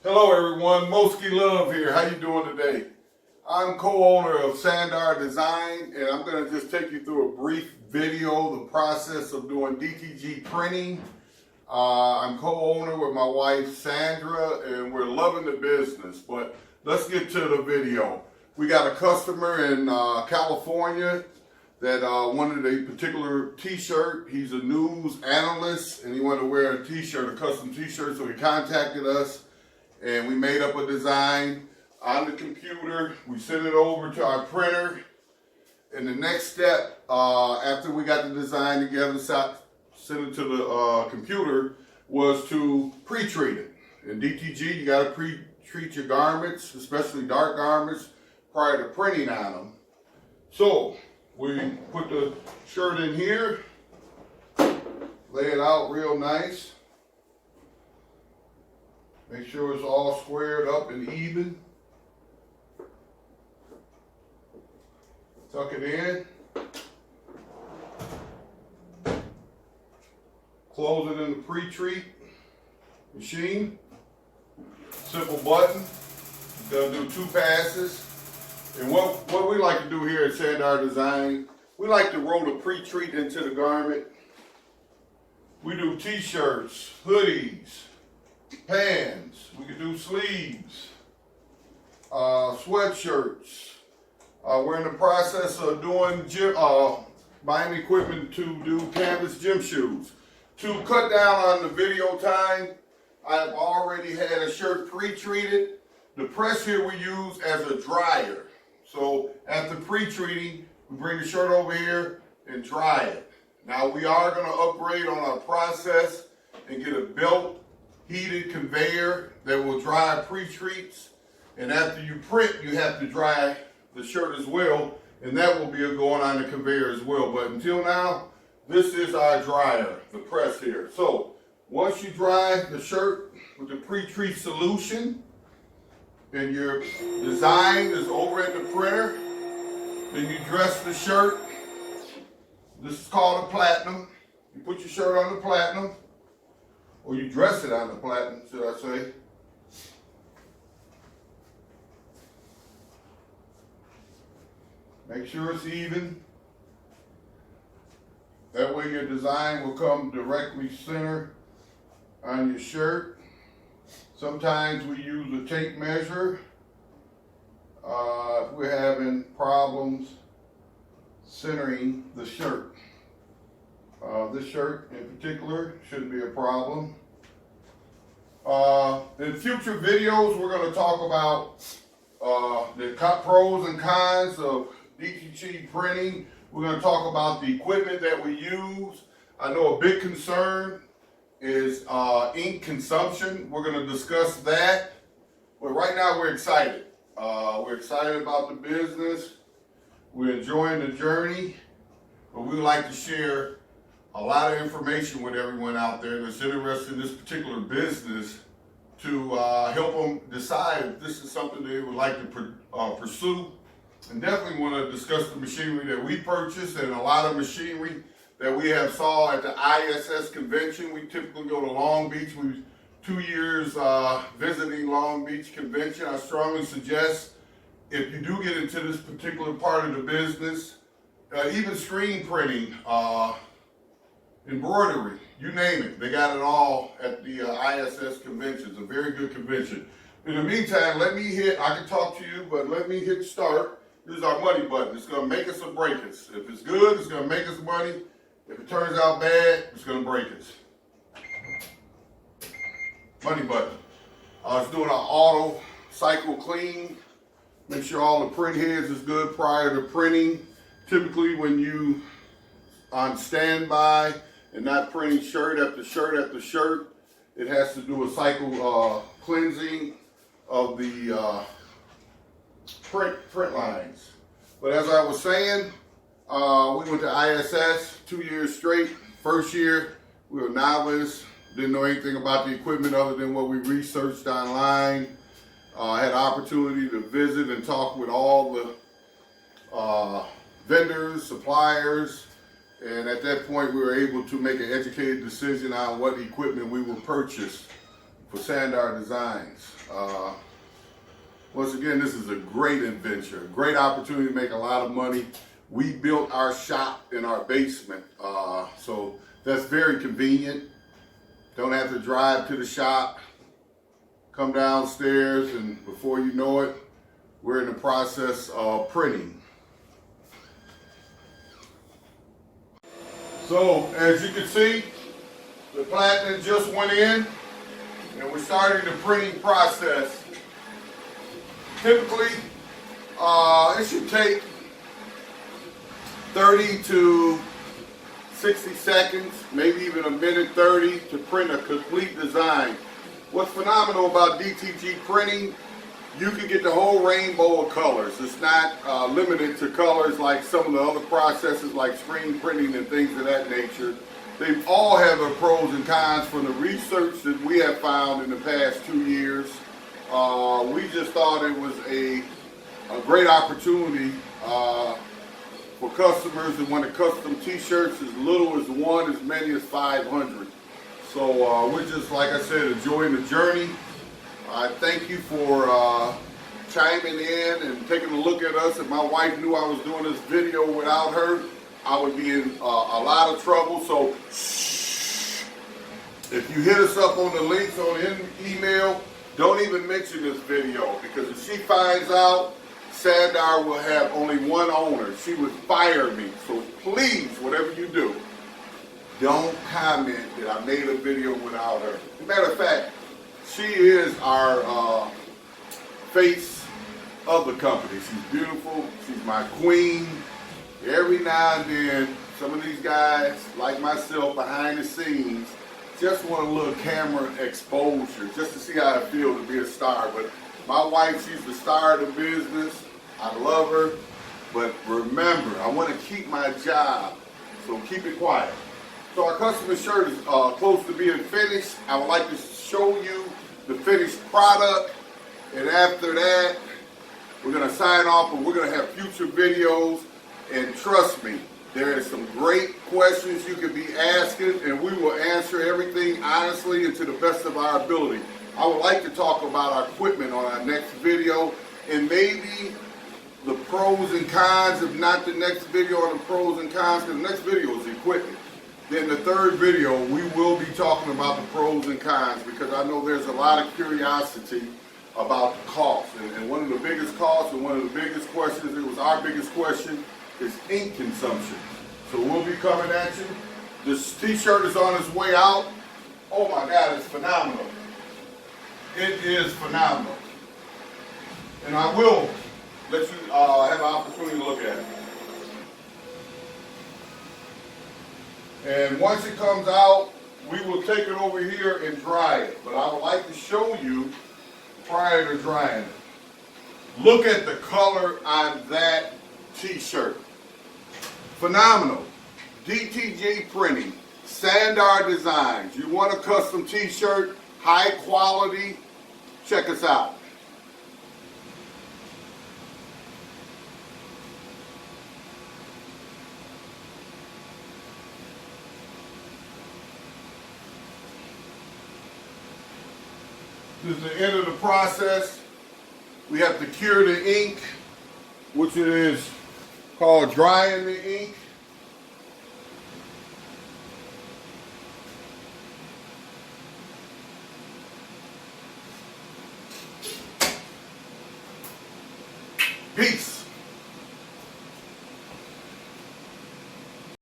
Hello everyone, Moski Love here. How you doing today? I'm co-owner of SanDar Designs, and I'm going to just take you through a brief video, the process of doing DTG printing. I'm co-owner with my wife Sandra, and we're loving the business. But let's get to the video. We got a customer in California that wanted a particular t-shirt. He's a news analyst, and he wanted to wear a t-shirt, a custom t-shirt, so he contacted us. And we made up a design on the computer. We sent it over to our printer. And the next step, after we got the design together, sent it to the computer, was to pre-treat it. In DTG, you got to pre-treat your garments, especially dark garments, prior to printing on them. So we put the shirt in here, lay it out real nice. Make sure it's all squared up and even. Tuck it in. Close it in the pre-treat machine. Simple button. You're gonna do 2 passes. And what we like to do here at SanDar Designs, we like to roll the pre-treat into the garment. We do t-shirts, hoodies, pants, we can do sleeves, sweatshirts. We're in the process of doing buying equipment to do canvas gym shoes. To cut down on the video time, I've already had a shirt pre-treated. The press here we use as a dryer. So after pre-treating, we bring the shirt over here and dry it. Now we are going to upgrade on our process and get a belt heated conveyor that will dry pre-treats, and after you print you have to dry the shirt as well, and that will be going on the conveyor as well. But until now, this is our dryer, the press here. So once you dry the shirt with the pre-treat solution and your design is over at the printer, then you dress the shirt. This is called a platinum. You put your shirt on the platinum, or you dress it on the platinum, should I say. Make sure it's even. That way your design will come directly center on your shirt. Sometimes we use a tape measure if we're having problems centering the shirt. This shirt in particular shouldn't be a problem. In future videos, we're going to talk about the pros and cons of DTG printing. We're going to talk about the equipment that we use. I know a big concern is ink consumption. We're going to discuss that. But right now we're excited. We're excited about the business. We're enjoying the journey. But we would like to share a lot of information with everyone out there that's interested in this particular business to help them decide if this is something they would like to pursue. And definitely want to discuss the machinery that we purchased and a lot of machinery that we have saw at the ISS convention. We typically go to Long Beach. We've 2 years visiting Long Beach convention. I strongly suggest, if you do get into this particular part of the business, even screen printing, embroidery, you name it. They got it all at the ISS convention. It's a very good convention. In the meantime, I can talk to you, but let me hit start. This is our money button. It's going to make us or break us. If it's good, it's going to make us money. If it turns out bad, it's going to break us. Money button. It's doing an auto cycle clean. Make sure all the print heads is good prior to printing. Typically when you on standby and not printing shirt after shirt after shirt, it has to do a cycle cleansing of the print lines. But as I was saying, we went to ISS 2 years straight. First year, we were novice, didn't know anything about the equipment other than what we researched online. Had opportunity to visit and talk with all the vendors, suppliers, and at that point we were able to make an educated decision on what equipment we would purchase for SanDar Designs. Once again, this is a great adventure, a great opportunity to make a lot of money. We built our shop in our basement, so that's very convenient. Don't have to drive to the shop, come downstairs, and before you know it, we're in the process of printing. So, as you can see, the platinum just went in, and we're starting the printing process. Typically, it should take 30 to 60 seconds, maybe even a minute 30 to print a complete design. What's phenomenal about DTG printing, you can get the whole rainbow of colors. It's not limited to colors like some of the other processes like screen printing and things of that nature. They all have their pros and cons from the research that we have found in the past 2 years. We just thought it was a great opportunity for customers that want to custom t-shirts as little as 1, as many as 500. So we're just, like I said, enjoying the journey. I thank you for chiming in and taking a look at us. If my wife knew I was doing this video without her, I would be in a lot of trouble. So shh. If you hit us up on the links on the email, don't even mention this video, because if she finds out, SanDar will have only one owner. She would fire me. So please, whatever you do, don't comment that I made a video without her. As a matter of fact, she is our face of the company. She's beautiful. She's my queen. Every now and then, some of these guys, like myself, behind the scenes, just want a little camera exposure, just to see how it feels to be a star. But my wife, she's the star of the business. I love her. But remember, I want to keep my job, so keep it quiet. So our customer shirt is close to being finished. I would like to show you the finished product. And after that, we're going to sign off, and we're going to have future videos. And trust me, there are some great questions you could be asking, and we will answer everything honestly and to the best of our ability. I would like to talk about our equipment on our next video, and maybe the pros and cons, if not the next video on the pros and cons, because the next video is equipment. Then the third video, we will be talking about the pros and cons, because I know there's a lot of curiosity about the cost. And one of the biggest costs and one of the biggest questions, it was our biggest question, is ink consumption. So we'll be coming at you. This t-shirt is on its way out. Oh my God, it's phenomenal. It is phenomenal. And I will let you have an opportunity to look at it. And once it comes out, we will take it over here and dry it. But I would like to show you prior to drying it. Look at the color on that t-shirt. Phenomenal. DTG Printing, SanDar Designs. You want a custom t-shirt, high quality, check us out. This is the end of the process. We have to cure the ink, which it is called drying the ink. Peace.